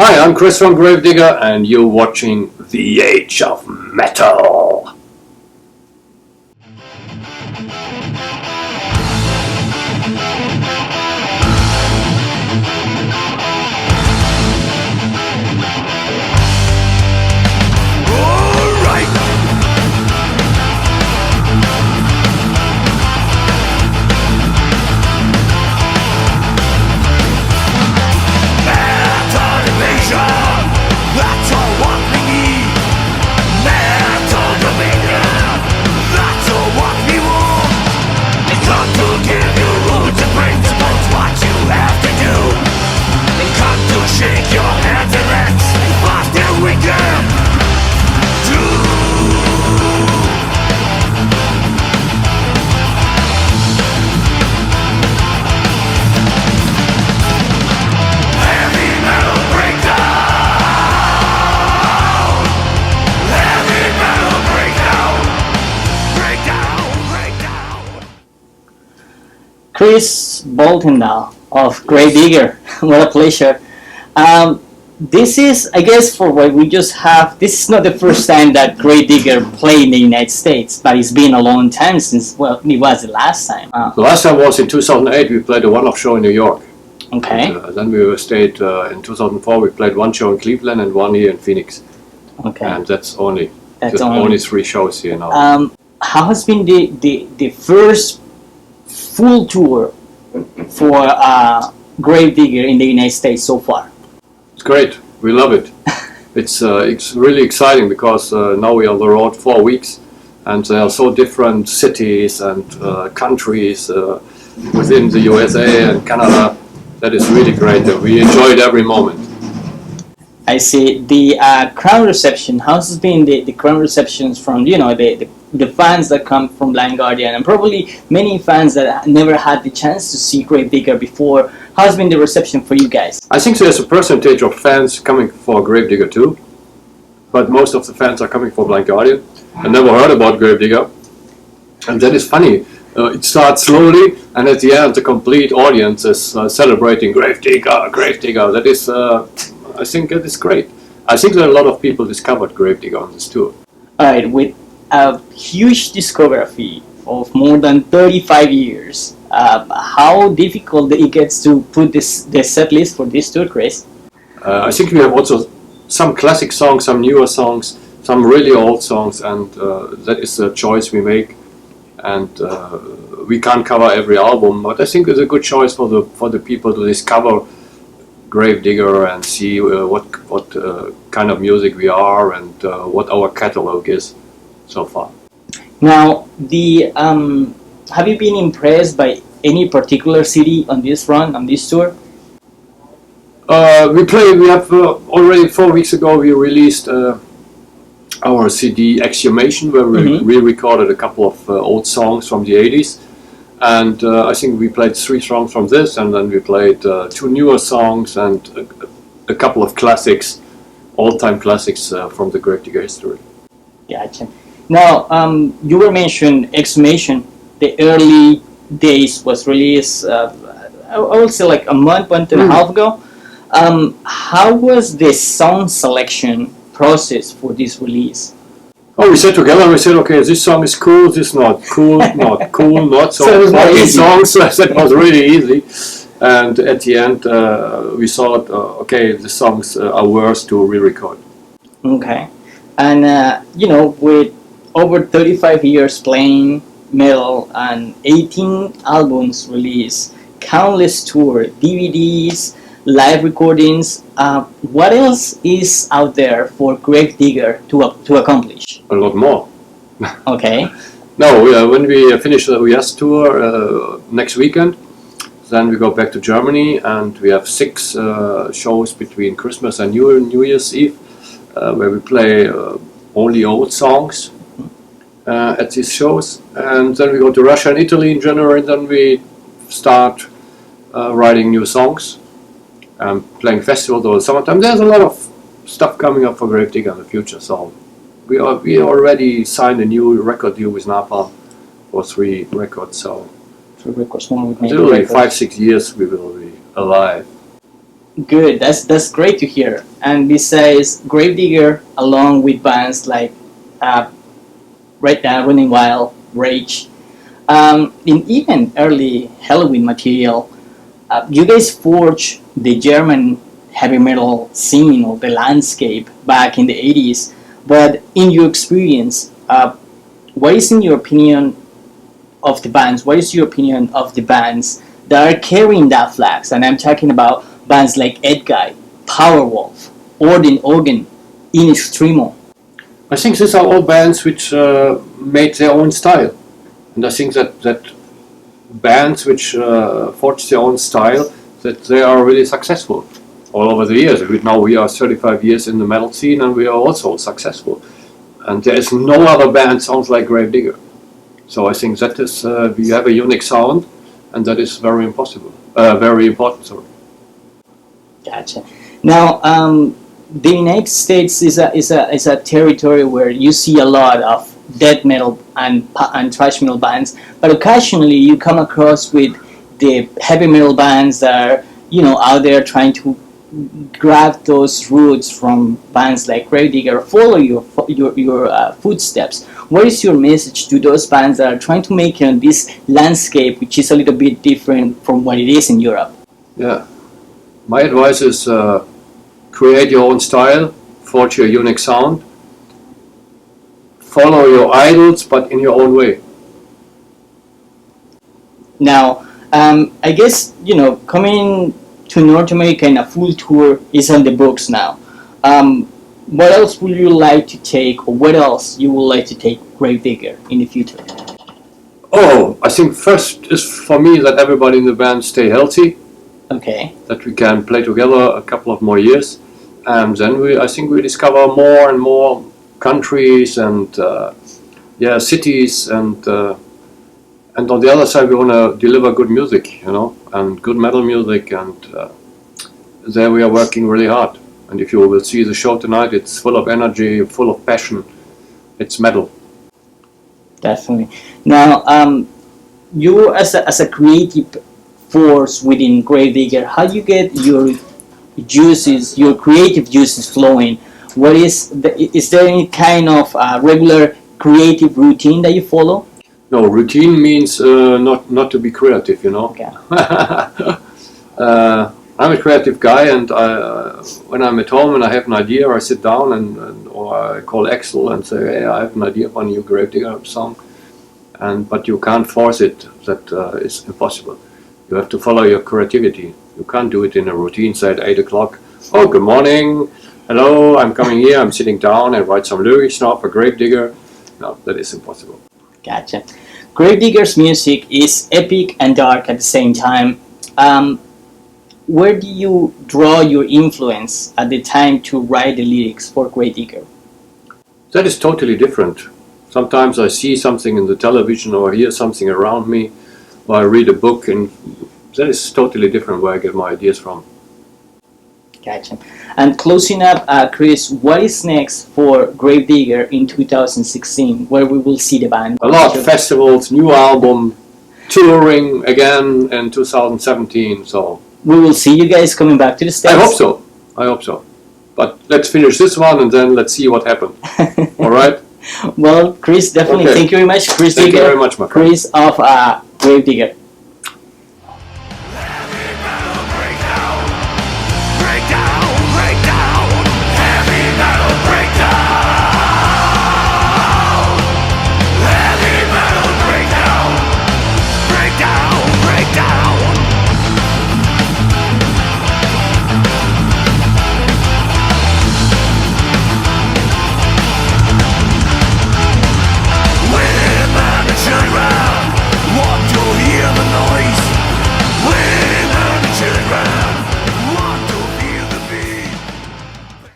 Hi, I'm Chris from Gravedigger, and you're watching The Age of Metal. Chris Boltendahl of Gravedigger. What a pleasure. This is, I guess, for what we just have, this is not the first time that Gravedigger played in the United States, but it's been a long time since, well, it was the last time. The last time was in 2008. We played a one-off show in New York. Okay. And, then we stayed in 2004. We played one show in Cleveland and one here in Phoenix. Okay. And that's only three shows here now. How has been the first full tour for Gravedigger in the United States so far? It's great. We love it. It's really exciting because now we are on the road 4 weeks, and there are so different cities and countries within the USA and Canada. That is really great. We enjoyed every moment. I see. The crowd reception. How's it been the crowd receptions from the fans that come from Blind Guardian, and probably many fans that never had the chance to see Gravedigger before? How's been the reception for you guys? I think there's a percentage of fans coming for Gravedigger too, but most of the fans are coming for Blind Guardian. I never heard about Gravedigger, and that is funny. It starts slowly, and at the end, the complete audience is celebrating Gravedigger, Gravedigger. That is, I think that is great. I think that a lot of people discovered Gravedigger on this tour. Alright, with a huge discography of more than 35 years, how difficult it gets to put the set list for this tour, Chris? I think we have also some classic songs, some newer songs, some really old songs, and that is a choice we make. And we can't cover every album, but I think it's a good choice for the people to discover Gravedigger and see what kind of music we are and what our catalog is so far. Now, have you been impressed by any particular city on this run, on this tour? We have already 4 weeks ago we released our CD Exhumation, where we re-recorded a couple of old songs from the 80s, and I think we played 3 songs from this, and then we played 2 newer songs and a couple of classics, old-time classics from the Gravedigger history. Gotcha. Now, you were mentioning Exhumation. The early days was released, I would say like a month and a half ago. How was the song selection process for this release? Oh, we sat together and we said, okay, this song is cool, this not cool, not cool, not so. So it was not easy. Songs, that was really easy. And at the end, we thought, okay, the songs are worth to re-record. Okay. And, with over 35 years playing metal and 18 albums released, countless tour, DVDs, live recordings, what else is out there for Gravedigger to accomplish? A lot more. Okay. No, when we finish the US tour next weekend, then we go back to Germany, and we have 6 shows between Christmas and New Year's Eve, where we play only old songs at these shows. And then we go to Russia and Italy in January, and then we start writing new songs. Playing festivals over the summertime. There's a lot of stuff coming up for Gravedigger in the future. So we already signed a new record deal with Napalm for 3 records. So 3 records more with literally 5-6 years we will be alive. Good. That's great to hear. And besides Gravedigger, along with bands like uh, Right Now, Running Wild, Rage, in even early Halloween material, you guys forged the German heavy metal scene or the landscape back in the 80s. But in your experience, what is in your opinion of the bands? What is your opinion of the bands that are carrying that flags? And I'm talking about bands like Edguy, Powerwolf, Orden Organ, In Extremo. I think these are all bands which made their own style, and I think that bands which forge their own style, that they are really successful all over the years. Now we are 35 years in the metal scene, and we are also successful. And there is no other band sounds like Gravedigger. So I think that is we have a unique sound, and that is very impossible, very important. Sorry. Gotcha. Now, the United States is a territory where you see a lot of death metal and thrash metal bands, but occasionally you come across with the heavy metal bands that are out there trying to grab those roots from bands like Gravedigger, follow your footsteps. What is your message to those bands that are trying to make this landscape, which is a little bit different from what it is in Europe? Yeah, my advice is create your own style, forge your unique sound, follow your idols, but in your own way. Now, I guess coming to North America in a full tour is on the books now. What else would you like to take, or what else you would like to take Gravedigger in the future? Oh, I think first is for me that everybody in the band stay healthy. Okay. That we can play together a couple of more years, and then I think we discover more and more countries and cities, and on the other side we want to deliver good music, and good metal music, and there we are working really hard. And if you will see the show tonight, it's full of energy, full of passion. It's metal. Definitely. Now, you as a creative force within Gravedigger, how do you get your juices, your creative juices flowing? Is there any kind of regular creative routine that you follow? No, routine means not to be creative, Okay. I'm a creative guy, and when I'm at home and I have an idea, I sit down or I call Axel and say, hey, I have an idea for a new Gravedigger song, but you can't force it. That is impossible. You have to follow your creativity. You can't do it in a routine, say at 8 o'clock, oh, good morning, hello, I'm coming here, I'm sitting down and write some lyrics now for Gravedigger. No, that is impossible. Gotcha. Gravedigger's music is epic and dark at the same time. Where do you draw your influence at the time to write the lyrics for Gravedigger? That is totally different. Sometimes I see something in the television or hear something around me, or I read a book, and that is totally different where I get my ideas from. Gotcha. And closing up, Chris, what is next for Gravedigger in 2016, where we will see the band? A lot of festivals, new album, touring again in 2017. So we will see you guys coming back to the States. I hope so. But let's finish this one and then let's see what happens. All right? Well, Chris, definitely. Okay. Thank you very much, Chris. Thank you very much, my friend. Chris of Gravedigger.